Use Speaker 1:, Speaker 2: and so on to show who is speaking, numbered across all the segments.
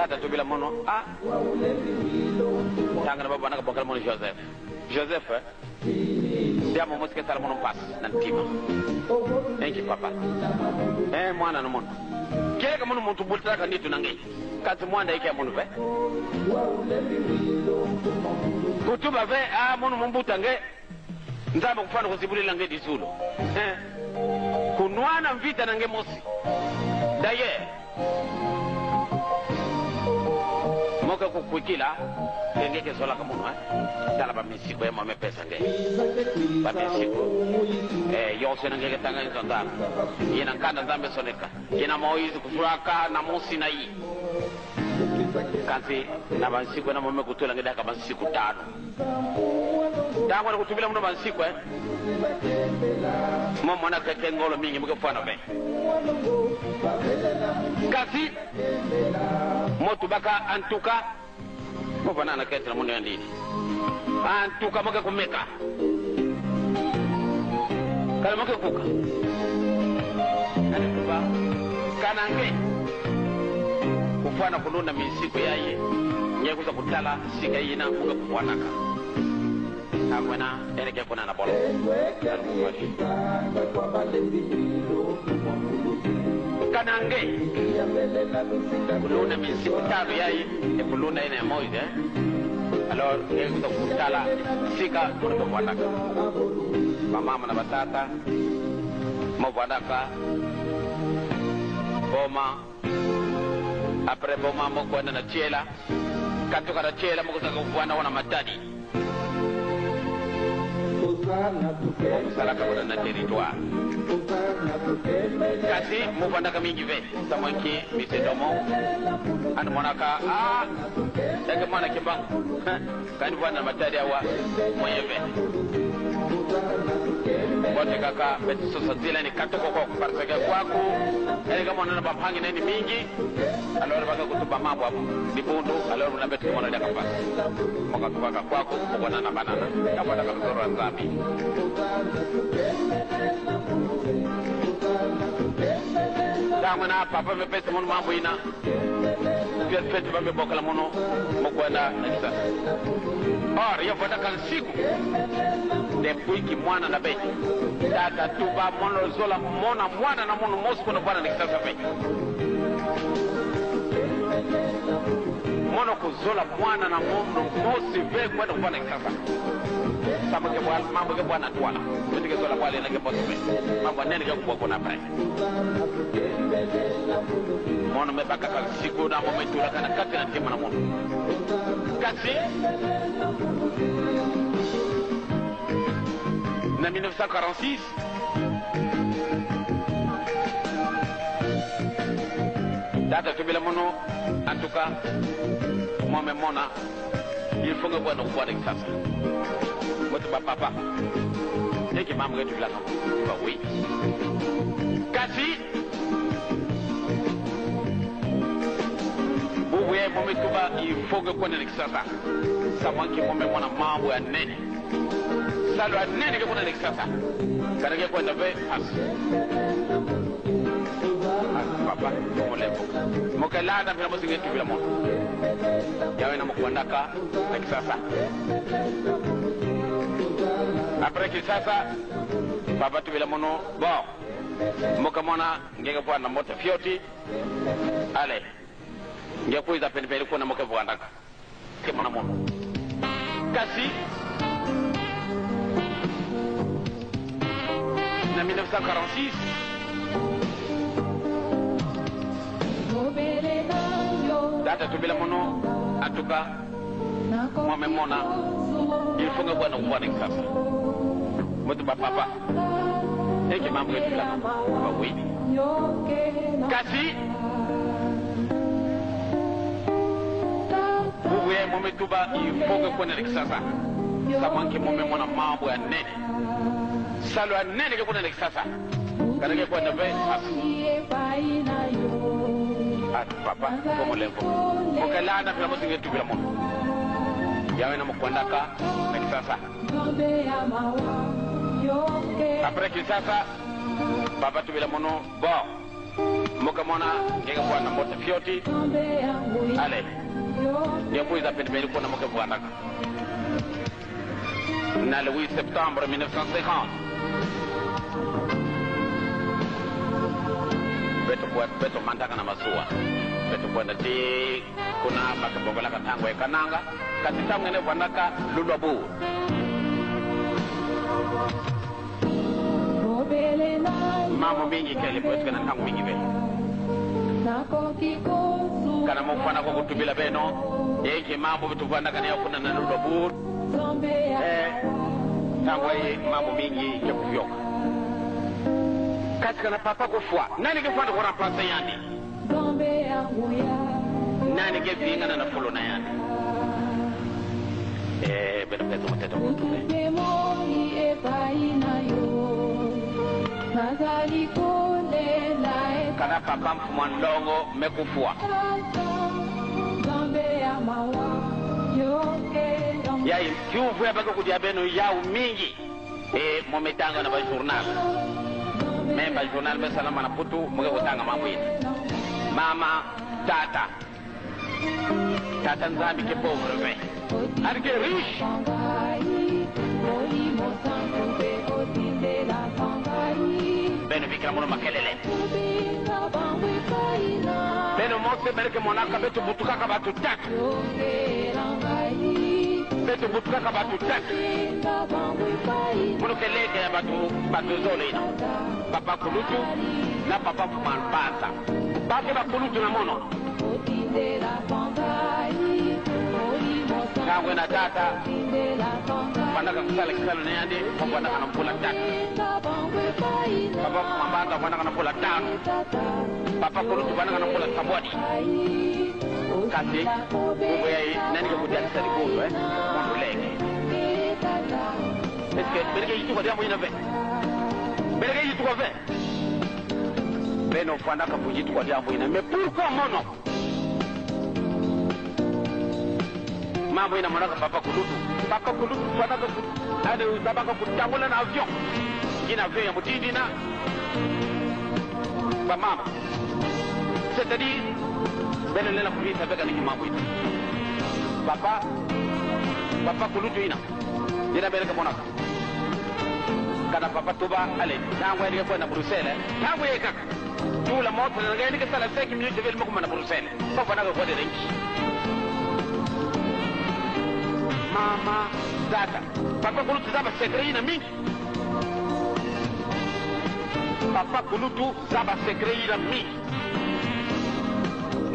Speaker 1: data tu bila mono tangana baba na bokal mono Joseph dia mo moske tal mono pass nan tima enki papa mwana no mono kile ka mono muntu bulta ka nditu nange kazi mwanda yake mono ve kutuba ve mono mumbuta nge nzamba kufana kusibulila nge disulo kunwana mvita nange mosi daye moka kukwikila ngeke sola kamuno dala ba misiko ema mepesa nge ba misiko yose ngeke tanga nzonda yena kanda nzambe soneka yena moizi kusuraka na mosi na yi kanzi na bansiko na mome kutula ngeda ka bansiko tano tango na kutubila muno bansiko momo na keke ngolo mingi muke fana be kasi motu baka antuka mo banana kete na muno yandini antuka moke kumeka kala moke kuka antuka kanange kufana kulunda misiko yaye nyekuza kutala sika yina kuga kubwanaka amwana ereke kuna na bolo kanange kulunda misiko tabu yaye kulunda ina moide alors nyekuza kutala sika kuga kubwanaka mama na batata mo bwanaka boma après boma mo kwenda na chela katoka na chela mo kutaka kufuana wana matadi salaka wana na territoire kasi mo kwenda kami give samanki misedomo an monaka daga mona kimbang kan wana matadi awa moyeve bote kaka beti sosatila ni katoko kwa kuparseke kwaku ele kama nana bapangi nani mingi aloro baka kutuba mambo hapo dibundu aloro na beti mona daka pas moka tubaka kwaku mokona na banana kapa daka mzoro nzambi dama na papa me pesi mono mambo ina pesi bambe bokala mono mokwenda na kisa or yo fota kan siku depuis ki mwana na beti tata tuba mono zola mona mwana na mono mosko na bwana nikisasa beti mono kuzola mwana na mono mosi ve kwenda bwana nikisasa sama ke bwana mambo ke bwana twala beti ke zola bwana ke bosi be mambo nene ke kuboko na pai mono me baka kan siku na momentu la kana kati na tima na mono kasi en 1946 data tubila mono en tout cas moi même mona il faut que bon on avec ça votre papa et qui m'a montré la bah oui kasi vous voyez moi tout bas il faut que on avec ça ça moi qui moi même mona mambo ya nene salo nene ke kuna nikisasa kana ke kwenda ve papa molepo mokalada bila mosinge tu bila moto yawe na mkwandaka nikisasa après kisasa papa tu bila mono bon mokamona ngeke kwa na moto fioti ale ngekuiza penipeli kuna moke bwandaka ke mona mono kasi en 1946 data tubila mono atuka moi mona il faut que bwana bwana kasa moto papa eke mambo yetu la ba oui kasi uwe mometuba il faut que bwana kasa samanki mona mambo ya nene salo nene ke kuna nikisasa kana ke kwenda ve papa como levo mokalana bila mosinge tu bila mono yawe na mkwandaka nikisasa après kisasa papa tu bila mono bon muka mona ngega bwana mota fioti ale ya kuiza pendepende kuna muka bwana na le 8 septembre 1950 beto mandaka na masua beto kwenda ti kuna makabogola katangwa kananga katita ngene bwanaka lulwabu mambo mingi kele poetika na tangu mingi be kana mufana ko kutubila beno yeke mambo bituvana kana yakuna na lulwabu tangu ye mambo mingi ya kuvyoka katika na papa kufwa nani kifanda kwa remplacer yani nani kevinga na follow na yani beno kezo mteto kana papa mfumandongo mekufwa yai kiuvu ya bako kudia beno yau mingi mometanga na ba journal memba journal be salama na putu muge kutanga mambo yetu mama tata nzambi ke pauvre ve arke riche beno bikira mono makelele beno mose berke monaka betu butuka ka batu tatu betu butuka ka batu tatu mono keleke ya batu zole ina papa kulutu na papa manpasa bake ba kulutu na mono kangwe na tata wanaka kusala kisalo na yande wanaka na mpula tatu papa mambanda wanaka na mpula tano papa kulutu wanaka na mpula sabwadi kasi uwe ya nani kwa kutia kisali kudu mono lege eske bereke yitu kwa diambo ina ve bereke yitu kwa ve beno wanaka kujitu kwa diambo ina me pourquoi mono mambo ina mwanaka papa kulutu wanaka ade uzabaka kutambula na avion ina avion ya mutidi na ba mama c'est-à-dire beno lela kulisa beka niki mambo ina papa kulutu ina bereka mwanaka kana papa tuba ale tangu yeye kwenda Bruxelles tangu yeye kaka tula moto na ngeni ke sala 5 minutes vile mko na Bruxelles papa nako kwa renki mama tata papa kulutu zaba sekre ina mingi papa kulutu zaba sekre ina mingi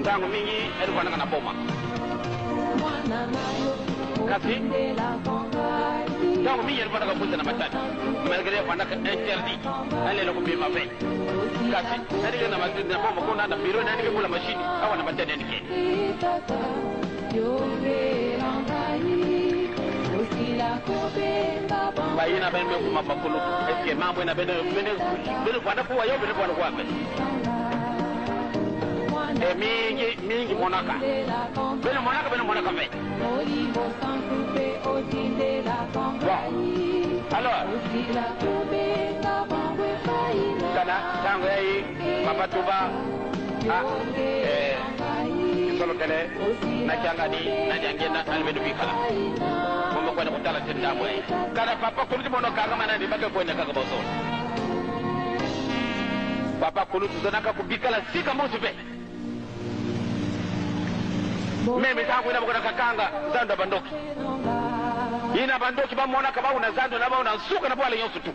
Speaker 1: ndango mingi alikuwa na boma kasi ndango mingi alikuwa na kuuza na matatu malgré wanaka interdit ale lo kupima ve kasi nani na matatu na boma kuna na biro nani kula mashini au na matatu nani ke bayina bene kuma bakulu eske mambo ina bene kwanda kuwa yo bene kwanda kwa mingi monaka bene monaka ve alors kana tango yai papa tuba solo tele na changani na jangena almedu bikala mama kwenda kutala tenda mwe kana papa kulutu mono kanga mana ni baka kwenda kaka boso papa kulutu zonaka kubikala sika mosu be mimi tangu ina mkona kakanga zando bandoki ina bandoki ba muona kama una zando na ba una suka na bwala yosu tu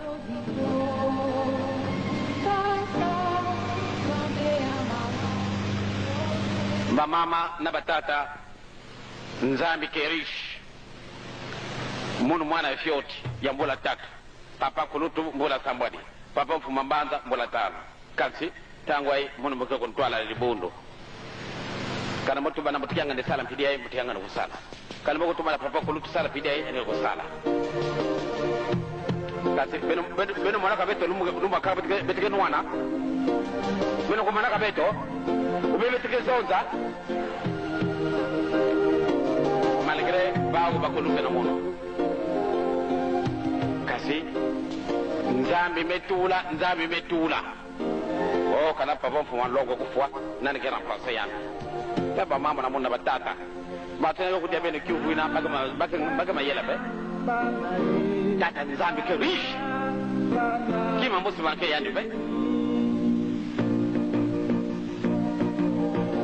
Speaker 1: ba mama na batata nzambi kerish munu mwana fioti ya mbola tatu papa kulutu mbola sambwadi papa mfumambanza mbola tano kasi tangwai munu mbuke kontwala libundo kana motu bana mutianga ne sala mpidia mutianga no kusala kana moko tumala papa kulutu sala pidia ne kusala kasi beno mwana ka beto lumba ka betike nwana beno ko mwana ka beto ubebe tike zonza malgré bawo bakulutu na mono kasi nzambi metula oh kana papa mfuma longo kufwa nani ke remplacer yana papa mama na mona batata matena yo kutia bene kiuvu ina baga mayela be tata nzambi ke riche kima mbosi manke yani be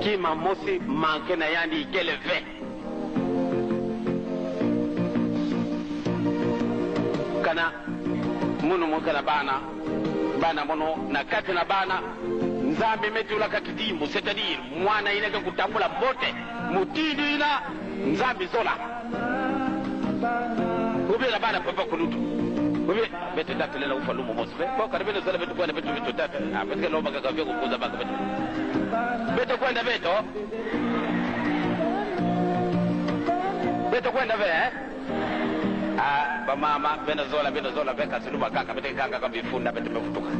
Speaker 1: kima mosi manke na yani keleve kana munu mukala bana mono na kati na bana nzambe metula kakidimbu c'est-à-dire mwana inenge kutambula mbote mutindi ina nzambe zola ubira bana papa kulutu ubi bete tatulela ufalumu mosfe kwa karibele zola betu kwenda betu tatu apeteke lomba kakavyo kukuza baka betu kwenda betu kwenda ba mama Venezuela beka suluba kaka bete kanga kabifunda bete befutuka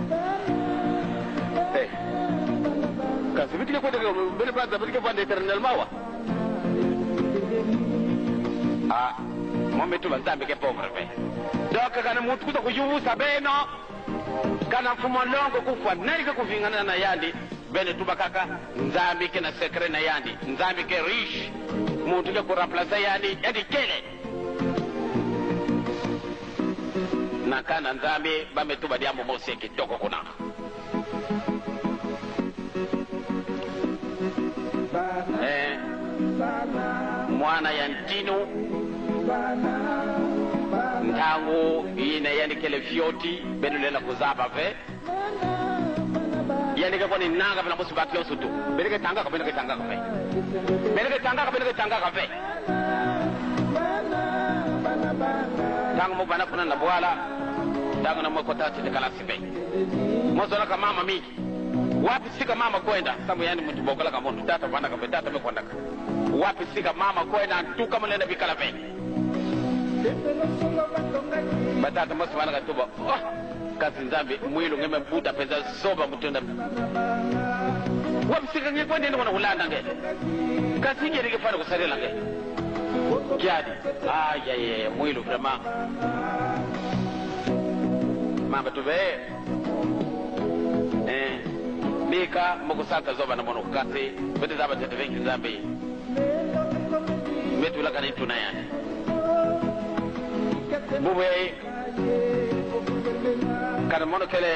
Speaker 1: kasi bitike kwenda bele plaza bitike kwenda eternal mawa mombe tu bantambe ke pauvre pe donc kana mutu kuta kuyuvusa beno kana mfumo longo kufa nani ka kuvingana na yandi bene tuba kaka nzambi ke na secret na yandi nzambi ke riche mutu ke ku remplacer yandi kele na kana nzambi bametuba diambo mose kitoko kuna mwana yantino ntango ine yani kele fioti benulela kuzaba ve yani ke kwani nanga bela musu bakyo sutu beleke tanga ka ve tango mo bana kuna na bwala tango na mo kota tete kala sibe mo zola ka mama miki wapi sika mama kwenda sababu yani mtu bokola kama mtu tata bana ka betata me kwenda wapi sika mama kwenda ntuka mlenda bikala ve batata mo bana ka tuba kasi nzambi mwilo ngeme buta pesa soba mutenda wapi sika ngi kwenda ndo kulanda nge kasi ngere ke fana kusarela nge kiadi ya mwilo vraiment mama tuve mika mokusaka zoba na mono kasi bete zaba tete vengi nzambi metu la kana tuna yani buwe kana mono kele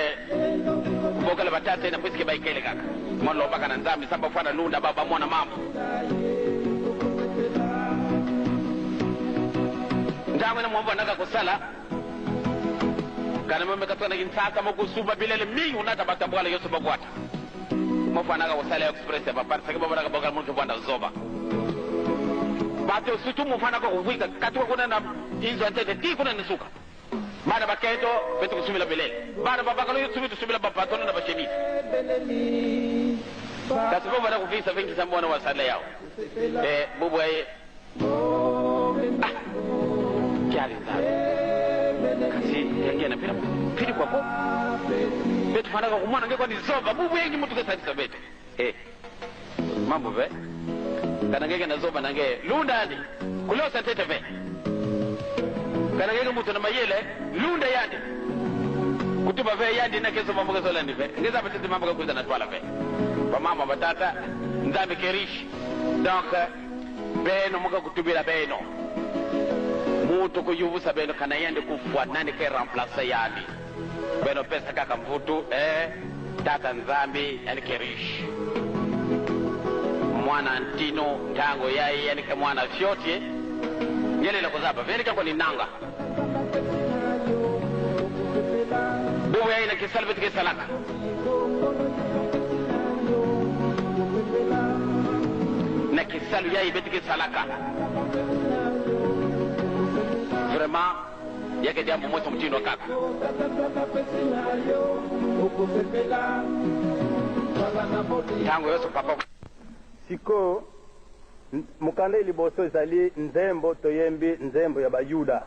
Speaker 1: bokala batata na pisike baikele kaka mono lo baka na nzambi samba fana lunda baba mwana mama ndamwe na mwomba naka kusala kana mwomba katona ginsaka mokusuba bilele mingi unata batambwala yoso bagwata mofana ka kusala express ba parce que baba naka bogal muntu bwanda zoba bate sutu mofana ka kuwika katuka kuna na hizo antete ti kuna nisuka bana baketo betu kusumila bilele bana baba kalo yoso bitu sumila baba tona na bashemi kasi baba na kufisa vingi sambona wasala yao bubu ay kiali kasi yangena pili kwako betu fanaka kumwana ngekwa ni zoba bubu yengi mtu kesatisa bete mambo ve kana ngeke na zoba nange lunda ndi kuleo santete ve kana ngeke mtu na mayele lunda yandi kutuba ve yandi na keso mambo keso landi ve ngeza batete mambo kuza na twala ve ba mama batata nzambe kerish donc beno muka kutubira beno mutu kuyuvusa beno kana yende kufwa nani ke remplacer yani beno pesa kaka mvutu tata nzambi yani kerish mwana ntino tango yai yani ke mwana fyoti yele la kuzaba vile kwa ni nanga buwe yai na kisalbet ke salaka na kisalu yai betike salaka vraiment yake jambo moto mtindo kaka tango yoso papa
Speaker 2: siko mukanda iliboso zali nzembo toyembi nzembo ya bayuda